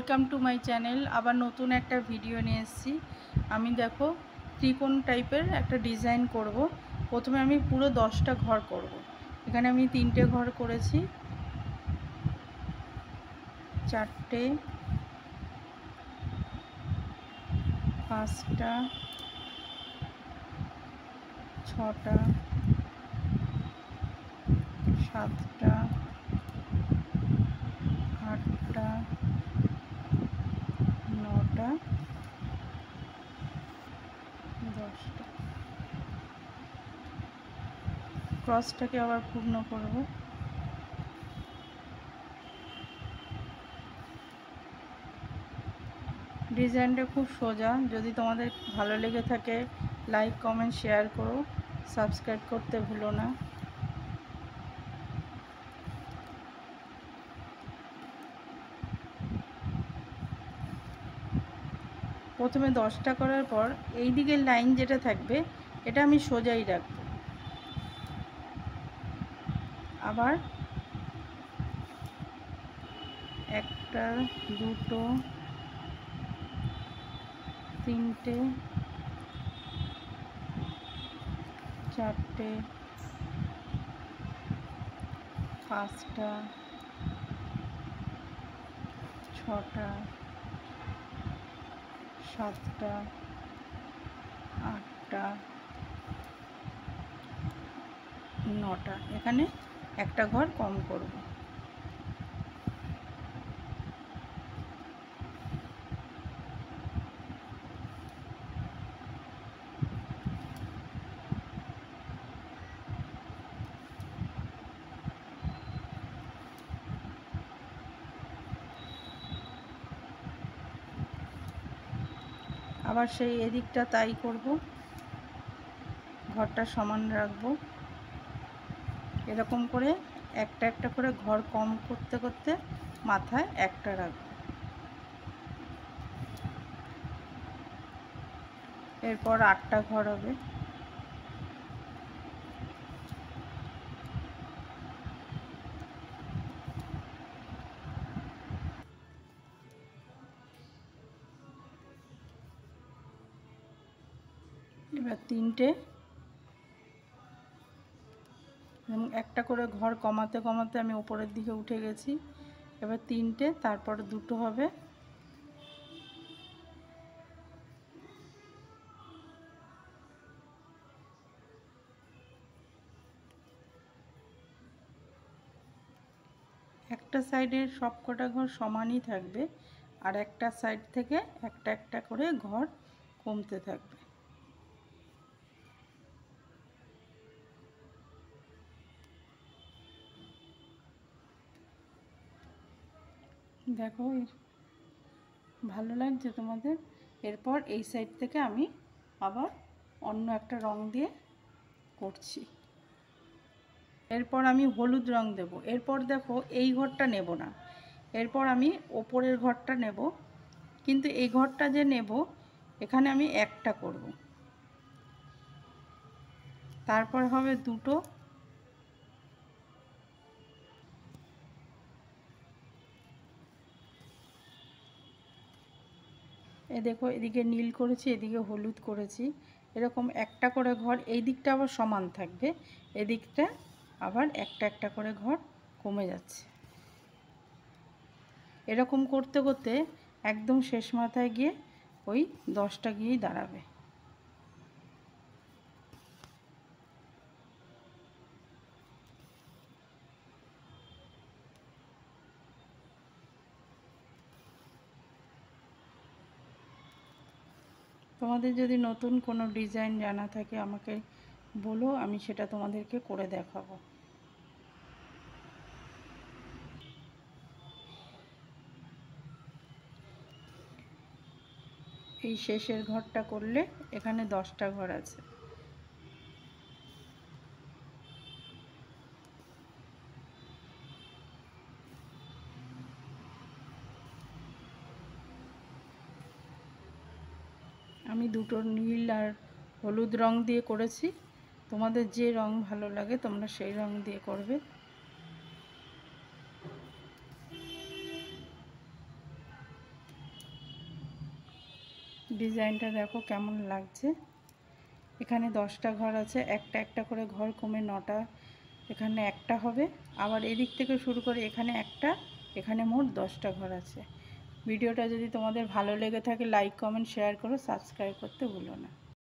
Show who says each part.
Speaker 1: Welcome to my channel. আবার নতুন একটা ভিডিও নিয়ে এসেছি। আমি দেখো ত্রিকোণ টাইপের একটা ডিজাইন করব। প্রথমে আমি পুরো 10টা ঘর করব। এখানে আমি 3টে ঘর করেছি, 4টে, 5টা, 6টা, 7টা, 8টা, 9টা, 10টা। ক্রসটাকে আবার পূর্ণ করব। ডিজাইনটা খুব সোজা। যদি তোমাদের ভালো লেগে থাকে লাইক, কমেন্ট, শেয়ার করো, সাবস্ক্রাইব করতে ভুলো না। প্রথমে 10টা করার পর এই দিকের লাইন যেটা থাকবে এটা আমি সোজাই রাখব। আবার 1টা, 2টো, 3টে, 4টে, 5টা, 6টা, 7টা, 8টা, 9টা। এখানে একটা ঘর কম করব। আবার সেই এদিকটা তাই করব, ঘরটা সমান রাখব। এরকম করে একটা একটা করে ঘর কম করতে করতে মাথায় একটা রাখব। এরপর 8টা ঘর হবে। এবার 3টে, একটা করে ঘর কমাতে কমাতে আমি উপরের দিকে উঠে গেছি। এবার 3টে, তারপর 2টো হবে। একটা সাইডের সব কটা ঘর সমানই থাকবে, আর একটা সাইড থেকে একটা একটা করে ঘর কমতে থাকবে। দেখো ভালো লাগছে তোমাদের? এরপর এই সাইড থেকে আমি আবার অন্য একটা রং দিয়ে করছি। এরপর আমি হলুদ রং দেব। এরপর দেখো এই ঘরটা নেব না, এরপর আমি ওপরের ঘরটা নেব। কিন্তু এই ঘরটা যে নেব এখানে আমি একটা করব, তারপর হবে 2টো, এ দেখো এদিকে নীল করেছি, এদিকে হলুদ করেছি। এরকম একটা করে ঘর এই দিকটা আবার সমান থাকবে, এদিকটা আবার একটা একটা করে ঘর কমে যাচ্ছে। এরকম করতে করতে একদম শেষ মাথায় গিয়ে ওই 10টা গিয়েই দাঁড়াবে। তোমাদের যদি নতুন কোনো ডিজাইন জানা থাকে আমাকে বলো, আমি সেটা তোমাদেরকে করে দেখাবো। এই শেষের ঘরটা করলে এখানে 10টা ঘর আছে। আমি 2টো নীল আর হলুদ রং দিয়ে করেছি। তোমাদের যে রং ভালো লাগে তোমরা সেই রং দিয়ে করবে। ডিজাইনটা দেখো কেমন লাগছে। এখানে 10টা ঘর আছে, একটা একটা করে ঘর কমে 9টা, এখানে একটা হবে। আবার এদিক থেকে শুরু করে এখানে একটা, এখানে মোট 10টা ঘর আছে। ভিডিওটা যদি তোমাদের ভালো লেগে থাকে লাইক কমেন্ট শেয়ার করো, সাবস্ক্রাইব করতে ভুলো না।